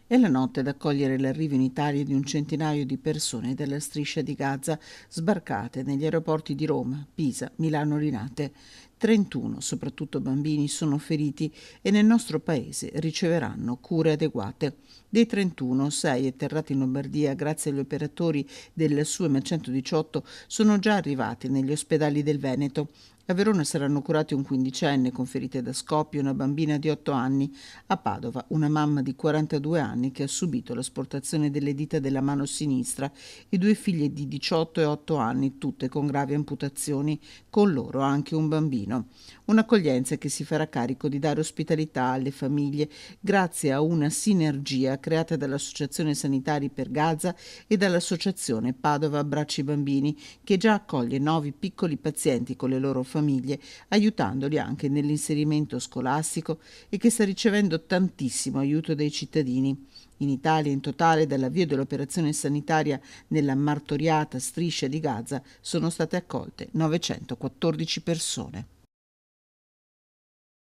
È la notte ad accogliere l'arrivo in Italia di un centinaio di persone dalla striscia di Gaza sbarcate negli aeroporti di Roma, Pisa, Milano Linate. 31, soprattutto bambini, sono feriti e nel nostro paese riceveranno cure adeguate. Dei 31, 6 atterrati in Lombardia grazie agli operatori del SUEM 118 sono già arrivati negli ospedali del Veneto. A Verona saranno curati un quindicenne con ferite da scoppio e una bambina di 8 anni. A Padova una mamma di 42 anni che ha subito l'asportazione delle dita della mano sinistra e due figlie di 18 e 8 anni, tutte con gravi amputazioni, con loro anche un bambino. Un'accoglienza che si farà carico di dare ospitalità alle famiglie grazie a una sinergia creata dall'Associazione Sanitari per Gaza e dall'Associazione Padova Abbracci Bambini, che già accoglie 9 piccoli pazienti con le loro famiglie, aiutandoli anche nell'inserimento scolastico e che sta ricevendo tantissimo aiuto dai cittadini. In Italia, in totale, dall'avvio dell'operazione sanitaria nella martoriata striscia di Gaza, sono state accolte 914 persone.